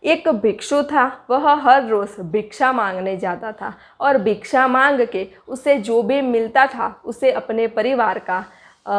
एक भिक्षु था, वह हर रोज़ भिक्षा मांगने जाता था और भिक्षा मांग के उसे जो भी मिलता था उसे अपने परिवार का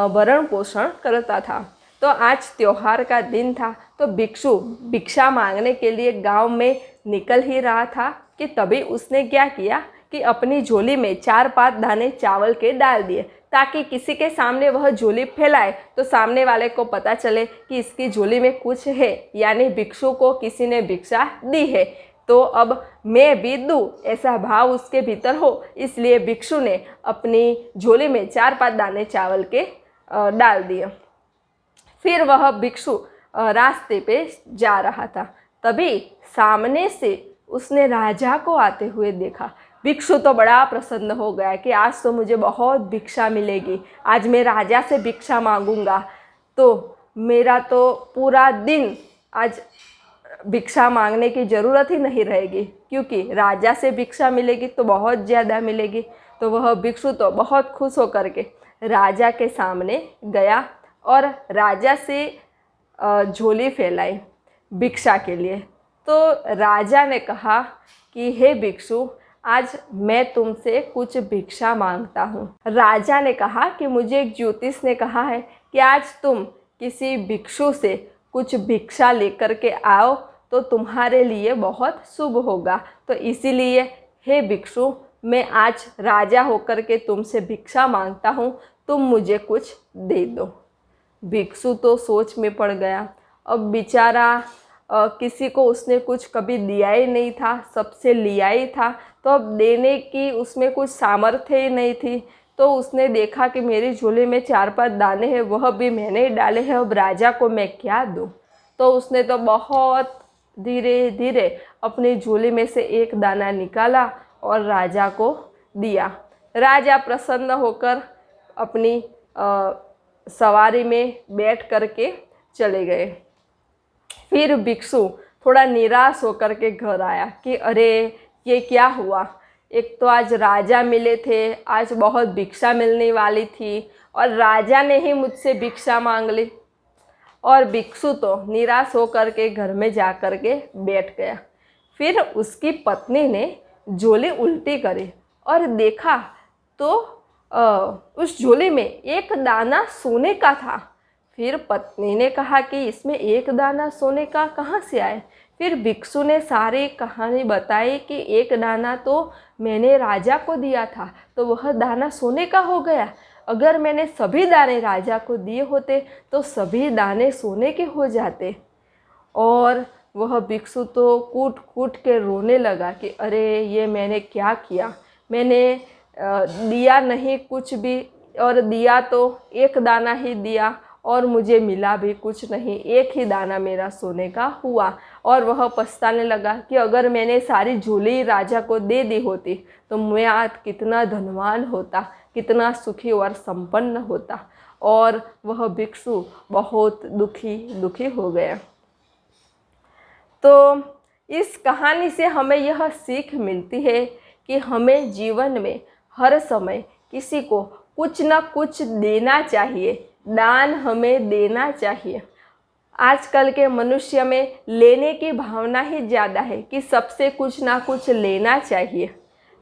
भरण पोषण करता था। तो आज त्योहार का दिन था, तो भिक्षु भिक्षा मांगने के लिए गांव में निकल ही रहा था कि तभी उसने क्या किया कि अपनी झोली में 4-5 दाने चावल के डाल दिए, ताकि किसी के सामने वह झोली फैलाए तो सामने वाले को पता चले कि इसकी झोली में कुछ है, यानी भिक्षु को किसी ने भिक्षा दी है, तो अब मैं भी दूँ, ऐसा भाव उसके भीतर हो। इसलिए भिक्षु ने अपनी झोली में 4-5 दाने चावल के डाल दिए। फिर वह भिक्षु रास्ते पे जा रहा था, तभी सामने से उसने राजा को आते हुए देखा। भिक्षु तो बड़ा प्रसन्न हो गया कि आज तो मुझे बहुत भिक्षा मिलेगी, आज मैं राजा से भिक्षा मांगूंगा, तो मेरा तो पूरा दिन आज भिक्षा मांगने की ज़रूरत ही नहीं रहेगी, क्योंकि राजा से भिक्षा मिलेगी तो बहुत ज़्यादा मिलेगी। तो वह भिक्षु तो बहुत खुश होकर के राजा के सामने गया और राजा से झोली फैलाई भिक्षा के लिए। तो राजा ने कहा कि हे भिक्षु, आज मैं तुमसे कुछ भिक्षा मांगता हूँ। राजा ने कहा कि मुझे एक ज्योतिष ने कहा है कि आज तुम किसी भिक्षु से कुछ भिक्षा लेकर के आओ तो तुम्हारे लिए बहुत शुभ होगा। तो इसीलिए हे भिक्षु, मैं आज राजा होकर के तुमसे भिक्षा मांगता हूँ, तुम मुझे कुछ दे दो। भिक्षु तो सोच में पड़ गया। अब बेचारा किसी को उसने कुछ कभी दिया ही नहीं था, सबसे लिया ही था, तो अब देने की उसमें कुछ सामर्थ्य ही नहीं थी। तो उसने देखा कि मेरी झोली में 4-5 दाने हैं, वह भी मैंने ही डाले हैं, अब राजा को मैं क्या दूँ। तो उसने तो बहुत धीरे धीरे अपनी झोली में से एक दाना निकाला और राजा को दिया। राजा प्रसन्न होकर अपनी सवारी में बैठ करके चले गए। फिर भिक्षु थोड़ा निराश होकर के घर आया कि अरे ये क्या हुआ, एक तो आज राजा मिले थे, आज बहुत भिक्षा मिलने वाली थी और राजा ने ही मुझसे भिक्षा मांग ली। और भिक्षु तो निराश होकर के घर में जा कर के बैठ गया। फिर उसकी पत्नी ने झोली उल्टी करी और देखा तो उस झोली में एक दाना सोने का था। फिर पत्नी ने कहा कि इसमें एक दाना सोने का कहाँ से आए। फिर भिक्षु ने सारी कहानी बताई कि एक दाना तो मैंने राजा को दिया था, तो वह दाना सोने का हो गया। अगर मैंने सभी दाने राजा को दिए होते तो सभी दाने सोने के हो जाते। और वह भिक्षु तो कूट कूट के रोने लगा कि अरे ये मैंने क्या किया, मैंने दिया नहीं कुछ भी, और दिया तो एक दाना ही दिया और मुझे मिला भी कुछ नहीं, एक ही दाना मेरा सोने का हुआ। और वह पछताने लगा कि अगर मैंने सारी झोली राजा को दे दी होती तो मैं आज कितना धनवान होता, कितना सुखी और संपन्न होता। और वह भिक्षु बहुत दुखी हो गया। तो इस कहानी से हमें यह सीख मिलती है कि हमें जीवन में हर समय किसी को कुछ ना कुछ देना चाहिए, दान हमें देना चाहिए। आजकल के मनुष्य में लेने की भावना ही ज़्यादा है कि सबसे कुछ ना कुछ लेना चाहिए,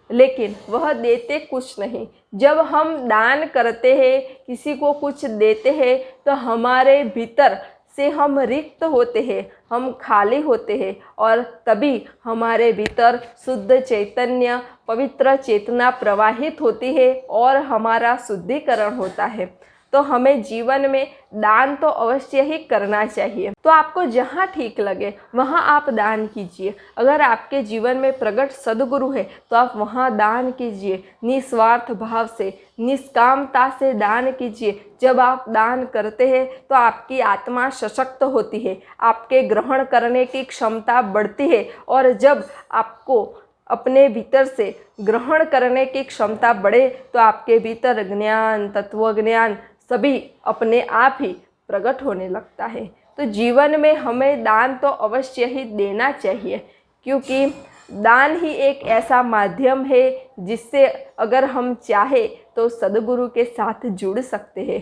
लेकिन वह देते कुछ नहीं। जब हम दान करते हैं, किसी को कुछ देते हैं, तो हमारे भीतर से हम रिक्त होते हैं, हम खाली होते हैं, और तभी हमारे भीतर शुद्ध चैतन्य, पवित्र चेतना प्रवाहित होती है और हमारा शुद्धिकरण होता है। तो हमें जीवन में दान तो अवश्य ही करना चाहिए। तो आपको जहाँ ठीक लगे वहाँ आप दान कीजिए। अगर आपके जीवन में प्रकट सद्गुरु है तो आप वहाँ दान कीजिए, निस्वार्थ भाव से, निष्कामता से दान कीजिए। जब आप दान करते हैं तो आपकी आत्मा सशक्त होती है, आपके ग्रहण करने की क्षमता बढ़ती है, और जब आपको अपने भीतर से ग्रहण करने की क्षमता बढ़े तो आपके भीतर ज्ञान, तत्वज्ञान सभी अपने आप ही प्रकट होने लगता है। तो जीवन में हमें दान तो अवश्य ही देना चाहिए, क्योंकि दान ही एक ऐसा माध्यम है जिससे अगर हम चाहे तो सद्गुरु के साथ जुड़ सकते हैं।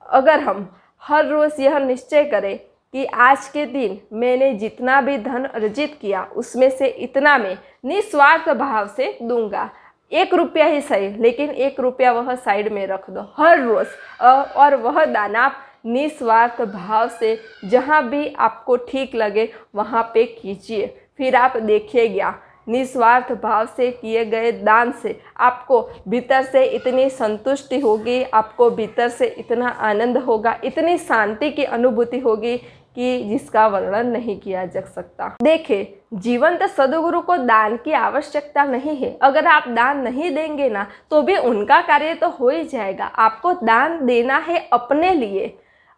अगर हम हर रोज़ यह निश्चय करें कि आज के दिन मैंने जितना भी धन अर्जित किया उसमें से इतना मैं निस्वार्थ भाव से दूंगा। 1 रुपया ही सही, लेकिन 1 रुपया वह साइड में रख दो हर रोज़, और वह दान आप निस्वार्थ भाव से जहाँ भी आपको ठीक लगे वहाँ पे कीजिए। फिर आप देखिएगा निस्वार्थ भाव से किए गए दान से आपको भीतर से इतनी संतुष्टि होगी, आपको भीतर से इतना आनंद होगा, इतनी शांति की अनुभूति होगी कि जिसका वर्णन नहीं किया जा सकता। देखिए, जीवंत सद्गुरु को दान की आवश्यकता नहीं है। अगर आप दान नहीं देंगे ना तो भी उनका कार्य तो हो ही जाएगा। आपको दान देना है अपने लिए,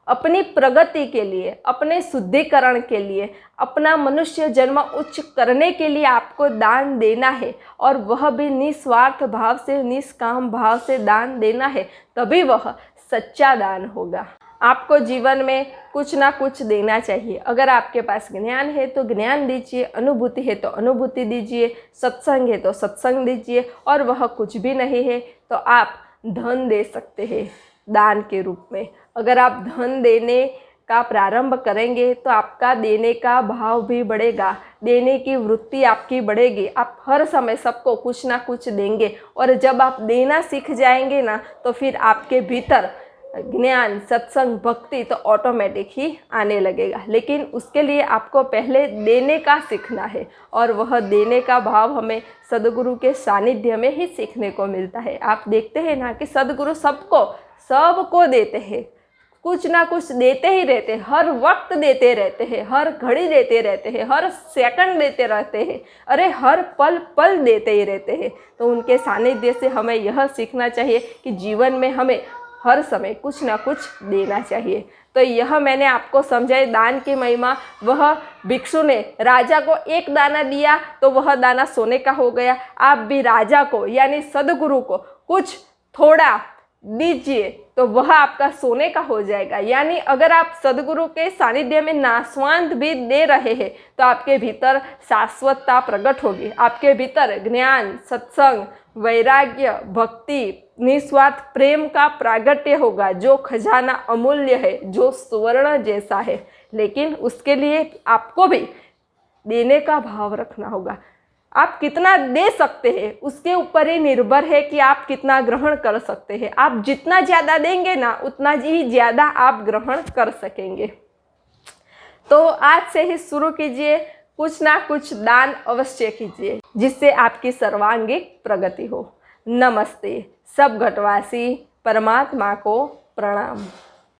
अपनी प्रगति के लिए, अपने शुद्धिकरण के लिए, अपना मनुष्य जन्म उच्च करने के लिए आपको दान देना है, और वह भी निस्वार्थ भाव से, निष्काम भाव से दान देना है, तभी वह सच्चा दान होगा। आपको जीवन में कुछ ना कुछ देना चाहिए। अगर आपके पास ज्ञान है तो ज्ञान दीजिए, अनुभूति है तो अनुभूति दीजिए, सत्संग है तो सत्संग दीजिए, और वह कुछ भी नहीं है तो आप धन दे सकते हैं दान के रूप में। अगर आप धन देने का प्रारंभ करेंगे तो आपका देने का भाव भी बढ़ेगा, देने की वृत्ति आपकी बढ़ेगी। आप हर समय सबको कुछ ना कुछ देंगे, और जब आप देना सीख जाएंगे ना तो फिर आपके भीतर ज्ञान, सत्संग, भक्ति तो ऑटोमेटिक ही आने लगेगा। लेकिन उसके लिए आपको पहले देने का सीखना है, और वह देने का भाव हमें सद्गुरु के सानिध्य में ही सीखने को मिलता है। आप देखते हैं ना कि सद्गुरु सबको देते हैं, कुछ ना कुछ देते ही रहते हैं, हर वक्त देते रहते हैं, हर घड़ी देते रहते हैं, हर सेकंड देते रहते हैं, अरे हर पल पल देते ही रहते हैं। तो उनके सानिध्य से हमें यह सीखना चाहिए कि जीवन में हमें हर समय कुछ ना कुछ देना चाहिए। तो यह मैंने आपको समझाई दान की महिमा। वह भिक्षु ने राजा को 1 दाना दिया तो वह दाना सोने का हो गया। आप भी राजा को यानी सद्गुरु को कुछ थोड़ा दीजिए तो वह आपका सोने का हो जाएगा। यानी अगर आप सद्गुरु के सानिध्य में नाशवंत भी दे रहे हैं तो आपके भीतर शाश्वतता प्रकट होगी, आपके भीतर ज्ञान, सत्संग, वैराग्य, भक्ति, निस्वार्थ प्रेम का प्रागट्य होगा, जो खजाना अमूल्य है, जो सुवर्ण जैसा है। लेकिन उसके लिए आपको भी देने का भाव रखना होगा। आप कितना दे सकते हैं उसके ऊपर ही निर्भर है कि आप कितना ग्रहण कर सकते हैं। आप जितना ज़्यादा देंगे ना उतना ही ज़्यादा आप ग्रहण कर सकेंगे। तो आज से ही शुरू कीजिए, कुछ ना कुछ दान अवश्य कीजिए जिससे आपकी सर्वांगीण प्रगति हो। नमस्ते। सब घटवासी परमात्मा को प्रणाम।